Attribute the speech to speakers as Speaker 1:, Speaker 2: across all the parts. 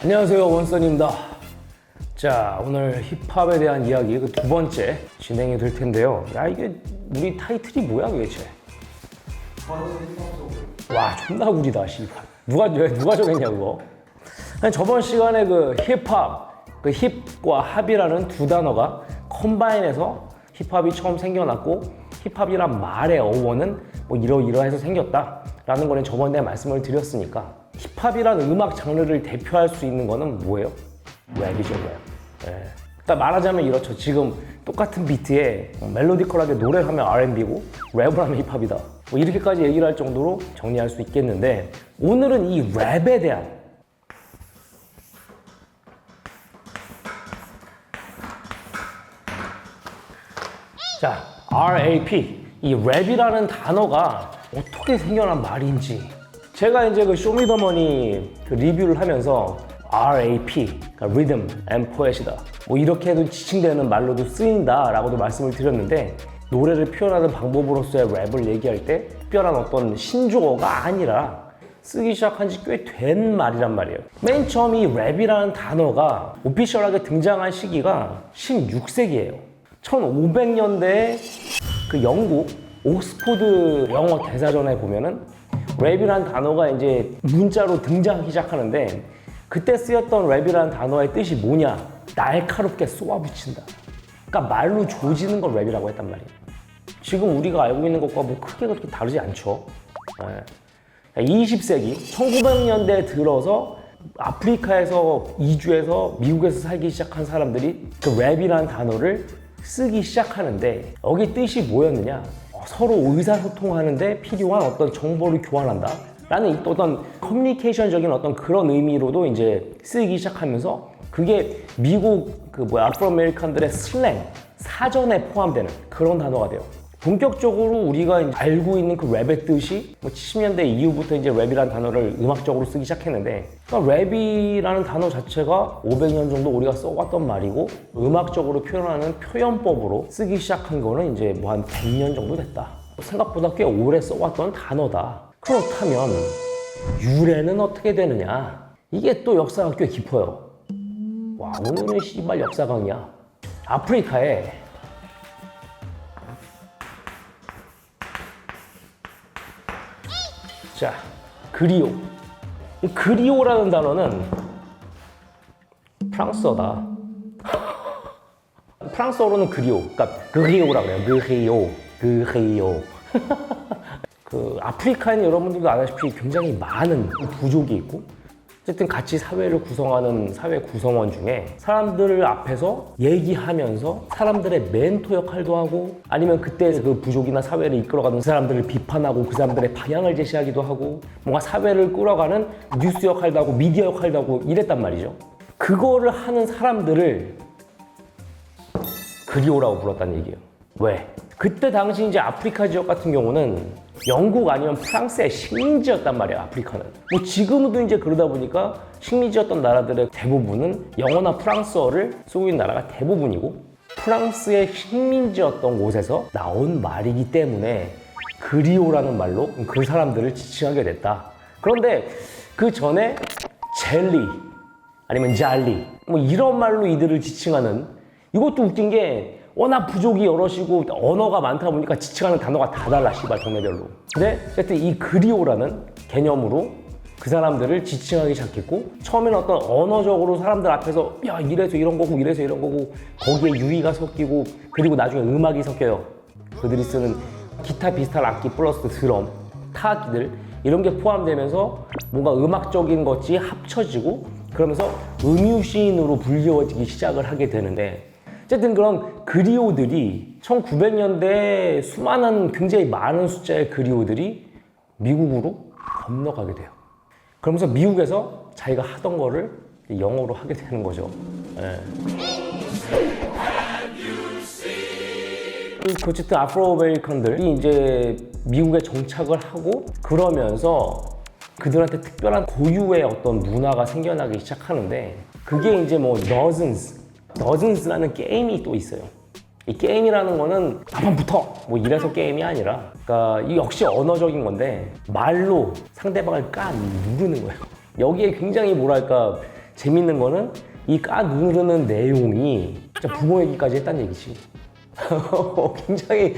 Speaker 1: 안녕하세요, 원선입니다. 자, 오늘 힙합에 대한 이야기 그 두 번째 진행이 될 텐데요. 야, 이게 우리 타이틀이 뭐야 도대체? 와, 존나 구리다, 씨발. 누가 정했냐 그거? 아니, 저번 시간에 그 힙합, 그 힙과 합이라는 두 단어가 컴바인해서 힙합이 처음 생겨났고 힙합이란 말의 어원은 뭐 이러이러해서 생겼다라는 거는 저번에 말씀을 드렸으니까 힙합이란 음악 장르를 대표할 수 있는 거는 뭐예요? 랩이죠, 랩. 예. 그러니까 말하자면 이렇죠. 지금 똑같은 비트에 멜로디컬하게 노래를 하면 R&B고 랩을 하면 힙합이다. 뭐 이렇게까지 얘기를 할 정도로 정리할 수 있겠는데 오늘은 이 랩에 대한 자, RAP 이 랩이라는 단어가 어떻게 생겨난 말인지 제가 이제 그 쇼미더머니 그 리뷰를 하면서 RAP, 그러니까 Rhythm and Poet이다. 뭐 이렇게도 지칭되는 말로도 쓰인다라고도 말씀을 드렸는데 노래를 표현하는 방법으로서의 랩을 얘기할 때 특별한 어떤 신조어가 아니라 쓰기 시작한 지 꽤 된 말이란 말이에요. 맨 처음 이 랩이라는 단어가 오피셜하게 등장한 시기가 16세기예요. 1500년대에 그 영국 옥스포드 영어 대사전에 보면은 랩이라는 단어가 이제 문자로 등장하기 시작하는데 그때 쓰였던 랩이라는 단어의 뜻이 뭐냐? 날카롭게 쏘아붙인다. 그러니까 말로 조지는 걸 랩이라고 했단 말이에요. 지금 우리가 알고 있는 것과 뭐 크게 그렇게 다르지 않죠. 20세기 1900년대에 들어서 아프리카에서 이주해서 미국에서 살기 시작한 사람들이 그 랩이라는 단어를 쓰기 시작하는데 여기 뜻이 뭐였느냐? 서로 의사소통하는데 필요한 어떤 정보를 교환한다 라는 어떤 커뮤니케이션적인 어떤 그런 의미로도 이제 쓰이기 시작하면서 그게 미국 아프로 아메리칸들의 슬랭 사전에 포함되는 그런 단어가 돼요. 본격적으로 우리가 이제 알고 있는 그 랩의 뜻이 70년대 이후부터 이제 랩이라는 단어를 음악적으로 쓰기 시작했는데 그러니까 랩이라는 단어 자체가 500년 정도 우리가 써왔던 말이고 음악적으로 표현하는 표현법으로 쓰기 시작한 거는 이제 뭐 한 100년 정도 됐다. 생각보다 꽤 오래 써왔던 단어다. 그렇다면 유래는 어떻게 되느냐? 이게 또 역사가 꽤 깊어요. 와, 오늘은 씨발 역사 강의야. 아프리카에 자, 그리오. 이 그리오라는 단어는 프랑스어다. 프랑스어로는 그리오. 그러니까 그리오라고 그래요. 그리오. 그 아프리카에는 여러분들도 아다시피 굉장히 많은 부족이 있고 어쨌든 같이 사회를 구성하는 사회 구성원 중에 사람들 앞에서 얘기하면서 사람들의 멘토 역할도 하고 아니면 그때 그 부족이나 사회를 이끌어가는 사람들을 비판하고 그 사람들의 방향을 제시하기도 하고 뭔가 사회를 끌어가는 뉴스 역할도 하고 미디어 역할도 하고 이랬단 말이죠. 그거를 하는 사람들을 그리오라고 불렀다는 얘기예요. 왜? 그때 당시 이제 아프리카 지역 같은 경우는 영국 아니면 프랑스의 식민지였단 말이야, 아프리카는. 뭐 지금도 이제 그러다 보니까 식민지였던 나라들의 대부분은 영어나 프랑스어를 쓰고 있는 나라가 대부분이고 프랑스의 식민지였던 곳에서 나온 말이기 때문에 그리오라는 말로 그 사람들을 지칭하게 됐다. 그런데 그 전에 젤리 아니면 잘리 뭐 이런 말로 이들을 지칭하는 이것도 웃긴 게 워낙 부족이 여럿이고 언어가 많다 보니까 지칭하는 단어가 다 달라, 씨발 동네별로. 근데 어쨌든 이 그리오라는 개념으로 그 사람들을 지칭하기 시작했고 처음에는 어떤 언어적으로 사람들 앞에서 야 이래서 이런 거고 이래서 이런 거고 거기에 유희가 섞이고 그리고 나중에 음악이 섞여요. 그들이 쓰는 기타 비슷한 악기 플러스 드럼, 타악기들 이런 게 포함되면서 뭔가 음악적인 것이 합쳐지고 그러면서 음유시인으로 불리워지기 시작을 하게 되는데 어쨌든 그런 그리오들이 1900년대에 수많은 굉장히 많은 숫자의 그리오들이 미국으로 건너가게 돼요. 그러면서 미국에서 자기가 하던 거를 영어로 하게 되는 거죠. 네. 어쨌든 아프로 아메리칸들이 이제 미국에 정착을 하고 그러면서 그들한테 특별한 고유의 어떤 문화가 생겨나기 시작하는데 그게 이제 뭐 너즌스라는 게임이 또 있어요. 이 게임이라는 거는 한번 붙어 뭐 이래서 게임이 아니라 그러니까 이 역시 언어적인 건데 말로 상대방을 누르는 거예요. 여기에 굉장히 뭐랄까 재밌는 거는 이 까누르는 내용이 진짜 부모 얘기까지 했다는 얘기지. 굉장히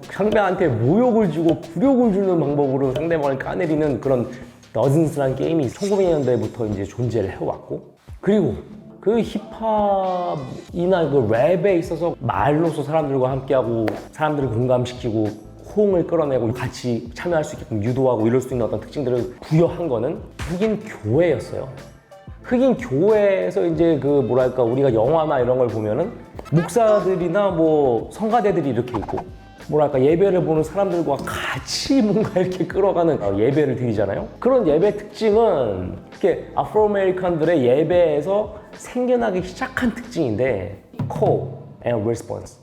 Speaker 1: 상대한테 모욕을 주고 굴욕을 주는 방법으로 상대방을 까내리는 그런 너즌스라는 게임이 1900년대부터 이제 존재를 해왔고, 그리고 그 힙합이나 그 랩에 있어서 말로서 사람들과 함께하고 사람들을 공감시키고 호응을 끌어내고 같이 참여할 수 있게끔 유도하고 이럴 수 있는 어떤 특징들을 부여한 거는 흑인 교회였어요. 흑인 교회에서 이제 그 뭐랄까 우리가 영화나 이런 걸 보면은 목사들이나 뭐 성가대들이 이렇게 있고 뭐랄까 예배를 보는 사람들과 같이 뭔가 이렇게 끌어가는 예배를 드리잖아요. 그런 예배 특징은 이렇게 아프로 아메리칸들의 예배에서 생겨나기 시작한 특징인데 call and response,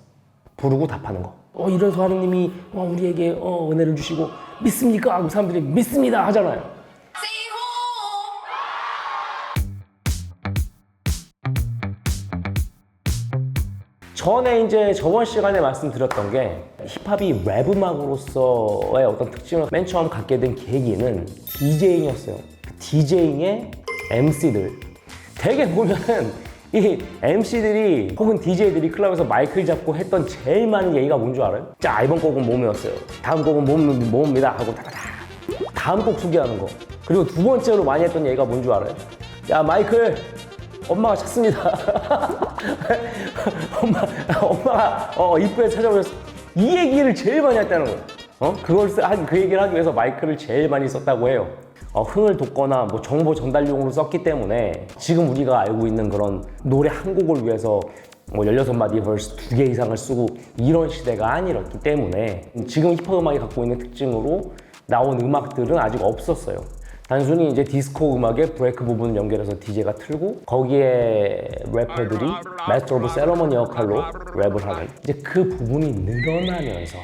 Speaker 1: 부르고 답하는 거. 이래서 하느님이 우리에게 은혜를 주시고 믿습니까? 하고 사람들이 믿습니다 하잖아요. 전에 이제 저번 시간에 말씀드렸던 게 힙합이 랩 음악으로서의 어떤 특징을 맨 처음 갖게 된 계기는 디제잉이었어요. 디제잉의 MC들. 되게 보면은 이 MC들이 혹은 DJ들이 클럽에서 마이크를 잡고 했던 제일 많은 얘기가 뭔 줄 알아요? 자, 이번 곡은 뭐뭐였어요. 다음 곡은 뭐뭐입니다 하고 다다다. 다음 곡 소개하는 거. 그리고 두 번째로 많이 했던 얘기가 뭔 줄 알아요? 야, 마이클 엄마가 찾습니다. 엄마가 입구에 찾아오셨어. 이 얘기를 제일 많이 했다는 거예요. 그 얘기를 하기 위해서 마이크를 제일 많이 썼다고 해요. 흥을 돋거나 뭐 정보 전달용으로 썼기 때문에 지금 우리가 알고 있는 그런 노래 한 곡을 위해서 뭐 16마디 verse 2개 이상을 쓰고 이런 시대가 아니었기 때문에 지금 힙합 음악이 갖고 있는 특징으로 나온 음악들은 아직 없었어요. 단순히 이제 디스코 음악에 브레이크 부분을 연결해서 DJ가 틀고 거기에 래퍼들이 마스터 오브 세러머니 역할로 랩을 하는 이제 그 부분이 늘어나면서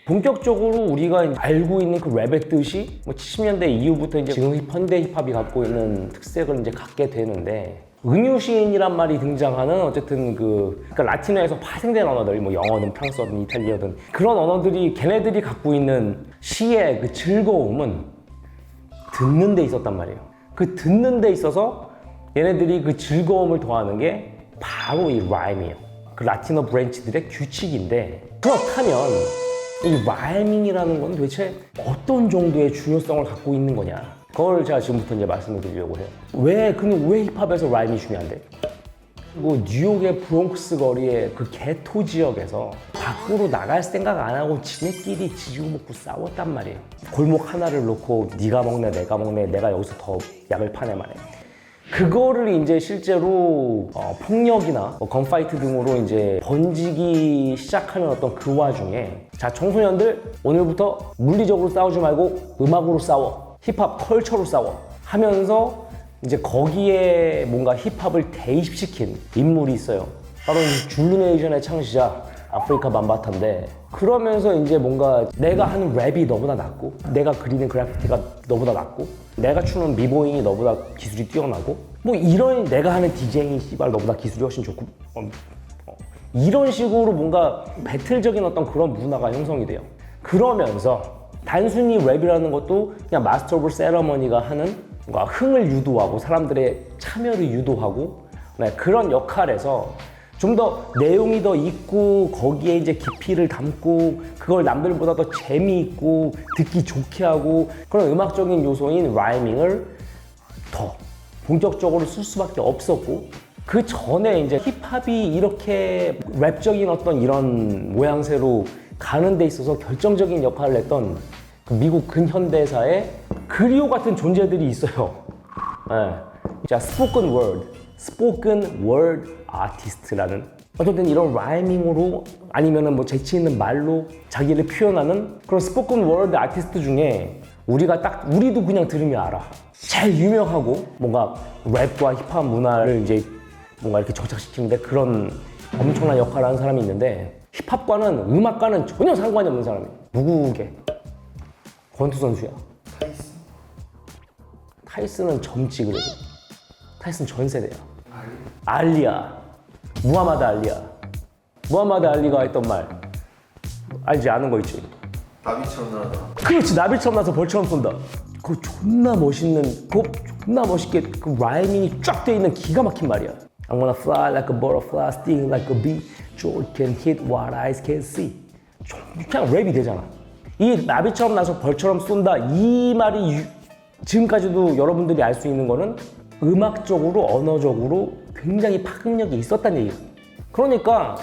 Speaker 1: 본격적으로 우리가 알고 있는 그 랩의 뜻이 뭐 70년대 이후부터 이제 지금 현대 힙합이 갖고 있는 특색을 이제 갖게 되는데, 은유시인이란 말이 등장하는 어쨌든 그러니까 라틴어에서 파생된 언어들, 뭐 영어든 프랑스어든 이탈리아든 그런 언어들이 걔네들이 갖고 있는 시의 그 즐거움은 듣는 데 있었단 말이에요. 그 듣는 데 있어서 얘네들이 그 즐거움을 더하는 게 바로 이 라임이에요. 그 라틴어 브랜치들의 규칙인데, 그렇다면 이 라이밍이라는 건 도대체 어떤 정도의 중요성을 갖고 있는 거냐, 그걸 제가 지금부터 이제 말씀을 드리려고 해요. 왜 힙합에서 라임이 중요한데? 그리고 뉴욕의 브롱크스 거리의 그 게토 지역에서 밖으로 나갈 생각 안 하고 지네끼리 지지고 먹고 싸웠단 말이에요. 골목 하나를 놓고 네가 먹네 내가 먹네 내가 여기서 더 약을 파네 말이에요. 그거를 이제 실제로 폭력이나 건파이트 등으로 이제 번지기 시작하는 어떤 그 와중에, 자, 청소년들 오늘부터 물리적으로 싸우지 말고 음악으로 싸워, 힙합 컬처로 싸워 하면서 이제 거기에 뭔가 힙합을 대입시킨 인물이 있어요. 바로 줄루네이션의 창시자 아프리카 밤바타인데, 그러면서 이제 뭔가 내가 하는 랩이 너보다 낫고 내가 그리는 그래피티가 너보다 낫고 내가 추는 비보잉이 너보다 기술이 뛰어나고 뭐 이런, 내가 하는 디제잉이 씨발 너보다 기술이 훨씬 좋고 이런 식으로 뭔가 배틀적인 어떤 그런 문화가 형성이 돼요. 그러면서 단순히 랩이라는 것도 그냥 마스터 오브 세러머니가 하는 뭔가 흥을 유도하고 사람들의 참여를 유도하고 그런 역할에서 좀 더 내용이 더 있고 거기에 이제 깊이를 담고 그걸 남들보다 더 재미있고 듣기 좋게 하고 그런 음악적인 요소인 라이밍을 더 본격적으로 쓸 수밖에 없었고, 그 전에 이제 힙합이 이렇게 랩적인 어떤 이런 모양새로 가는 데 있어서 결정적인 역할을 했던 그 미국 근현대사의 그리오 같은 존재들이 있어요. 네. 자, 스포큰 월드 아티스트라는 어쨌든 이런 라이밍으로 아니면은 뭐 재치 있는 말로 자기를 표현하는 그런 스포큰 월드 아티스트 중에 우리도 그냥 들으면 알아. 제일 유명하고 뭔가 랩과 힙합 문화를 이제 뭔가 이렇게 정착시키는데 그런 엄청난 역할을 하는 사람이 있는데, 힙합과는 음악과는 전혀 상관이 없는 사람이에요. 누구게? 권투 선수야. 타이슨은 젊지 그래도. 타이슨 전 세대야. 알리야. 무하마드 알리야. 무하마드 알리가 했던 말 알지? 아는 거 있지?
Speaker 2: 나비처럼 날아다.
Speaker 1: 그렇지, 나비처럼 나서 벌처럼 쏜다. 그 존나 멋있는, 그 존나 멋있게 그 라이밍이 쫙 돼 있는 기가 막힌 말이야. I'm gonna fly like a butterfly, sting like a bee. George can hit what eyes can see. 그냥 랩이 되잖아. 이 나비처럼 나서 벌처럼 쏜다. 이 말이 지금까지도 여러분들이 알 수 있는 거는 음악적으로, 언어적으로 굉장히 파급력이 있었다는 얘기야. 그러니까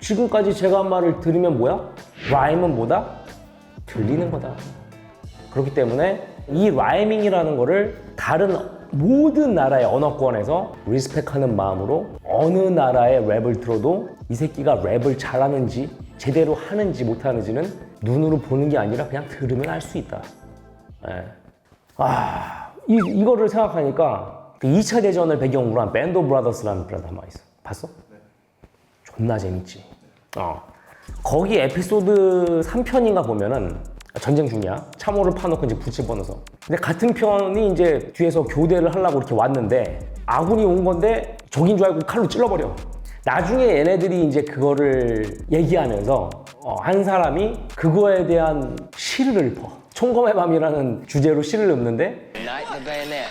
Speaker 1: 지금까지 제가 한 말을 들으면 뭐야? 라임은 뭐다? 들리는 거다. 그렇기 때문에 이 라이밍이라는 거를 다른 모든 나라의 언어권에서 리스펙하는 마음으로 어느 나라의 랩을 들어도 이 새끼가 랩을 잘하는지 제대로 하는지 못하는지는 눈으로 보는 게 아니라 그냥 들으면 알 수 있다. 예. 이거를 생각하니까 그 2차 대전을 배경으로 한 밴드 오브 브라더스라는 드라마 있어. 봤어? 네. 존나 재밌지. 거기 에피소드 3편인가 보면은 전쟁 중이야. 참호를 파놓고 이제 불을 뻗어서. 근데 같은 편이 이제 뒤에서 교대를 하려고 이렇게 왔는데 아군이 온 건데 적인 줄 알고 칼로 찔러버려. 나중에 얘네들이 이제 그거를 얘기하면서 한 사람이 그거에 대한 시를 읊어. 총검의 밤이라는 주제로 시를 읊는데
Speaker 2: Night in the bayonet.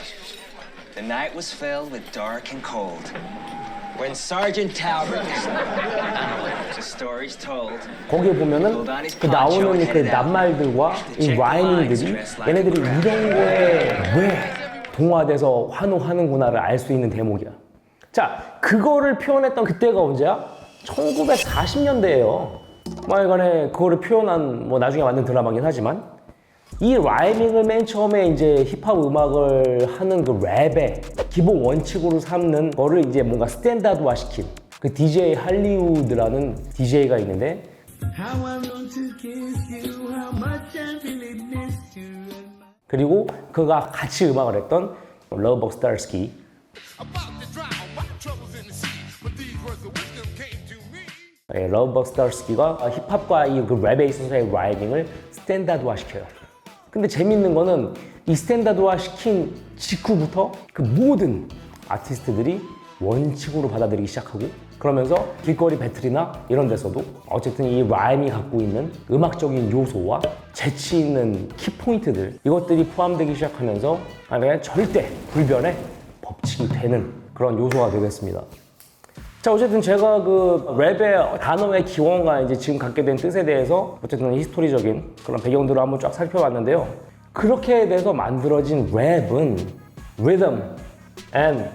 Speaker 2: The night was filled with dark and cold. When Sergeant Talbot, the stories told.
Speaker 1: 거기에 보면은 그 나오는 그 낱말들과 이 라이밍들이 얘네들이 이런 거에 왜 동화돼서 환호하는구나를 알 수 있는 대목이야. 자, 그거를 표현했던 그때가 언제야? 1940년대예요. 하여간에 그거를 표현한 뭐 나중에 만든 드라마긴 하지만 이 라이밍을 맨 처음에 이제 힙합 음악을 하는 그 랩의 기본 원칙으로 삼는 거를 이제 뭔가 스탠다드화 시킨 그 DJ 할리우드라는 DJ가 있는데 그리고 그가 같이 음악을 했던 러브 버스타스키 러브 버스타스키가 힙합과 이 그 랩에 있어서의 라이밍을 스탠다드화 시켜요. 근데 재밌는 거는 이 스탠다드화 시킨 직후부터 그 모든 아티스트들이 원칙으로 받아들이기 시작하고 그러면서 길거리 배틀이나 이런 데서도 어쨌든 이 라임이 갖고 있는 음악적인 요소와 재치 있는 키포인트들 이것들이 포함되기 시작하면서 그냥 절대 불변의 법칙이 되는 그런 요소가 되겠습니다. 자, 어쨌든 제가 그 랩의 단어의 기원과 이제 지금 갖게 된 뜻에 대해서 어쨌든 히스토리적인 그런 배경들을 한번 쫙 살펴봤는데요. 그렇게 돼서 만들어진 랩은 리듬 앤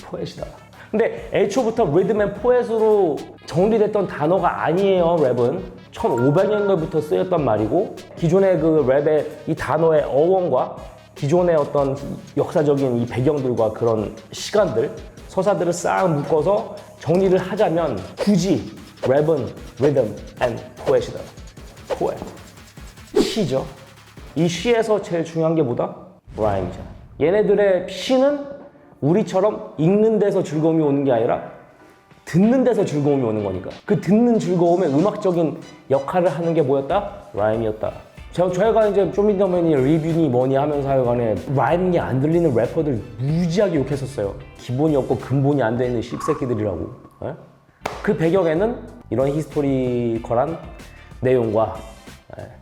Speaker 1: 포엣이다. 근데 애초부터 리듬 앤 포엣으로 정리됐던 단어가 아니에요, 랩은. 1500년도부터 쓰였던 말이고 기존의 그 랩의 이 단어의 어원과 기존의 어떤 역사적인 이 배경들과 그런 시간들 서사들을 싹 묶어서 정리를 하자면 굳이 랩은 리듬 앤 포엣이다. 포엣. 시죠. 이 시에서 제일 중요한 게 뭐다? 라임이잖아. 얘네들의 시는 우리처럼 읽는 데서 즐거움이 오는 게 아니라 듣는 데서 즐거움이 오는 거니까. 그 듣는 즐거움의 음악적인 역할을 하는 게 뭐였다? 라임이었다. 저희가 이제 쇼미더머니 리뷰니 뭐니 하면서 하여간에 라임이 안 들리는 래퍼들 무지하게 욕했었어요. 기본이 없고 근본이 안 되는 씹새끼들이라고. 에? 그 배경에는 이런 히스토리컬한 내용과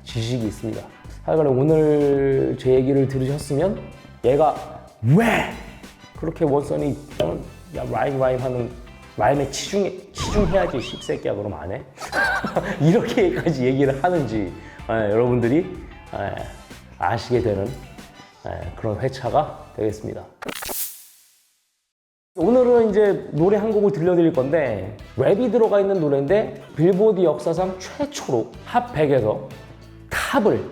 Speaker 1: 지식이 있습니다. 하여간에 오늘 제 얘기를 들으셨으면 얘가 왜 그렇게 원선이 야 라임 하는 라임에 치중해야지 씹새끼야 그러면 안 해? 이렇게까지 얘기를 하는지 여러분들이 아시게 되는 그런 회차가 되겠습니다. 오늘은 이제 노래 한 곡을 들려드릴 건데 랩이 들어가 있는 노래인데 빌보드 역사상 최초로 핫 100에서 탑을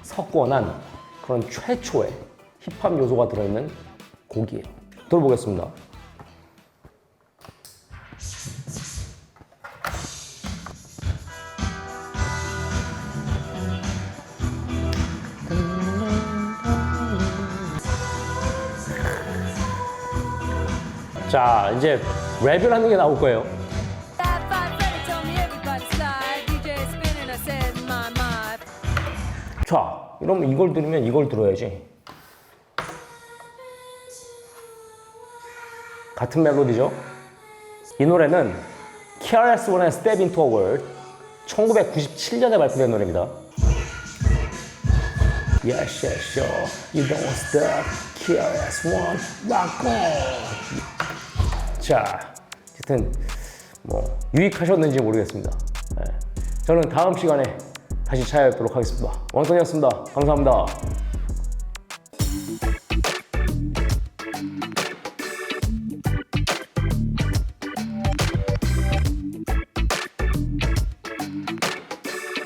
Speaker 1: 석권한 그런 최초의 힙합 요소가 들어있는 곡이에요. 들어보겠습니다. 자, 이제 랩을 하는 게 나올 거예요. 자, 이러면 이걸 들으면 이걸 들어야지. 같은 멜로디죠? 이 노래는 KRS-One의 Step Into a World 1997년에 발표된 노래입니다. Yes, yes, sure. You don't stop. KRS-One, rock on. 자, 하여튼 뭐 유익하셨는지 모르겠습니다. 네. 저는 다음 시간에 다시 찾아뵙도록 하겠습니다. 왕돈이었습니다. 감사합니다.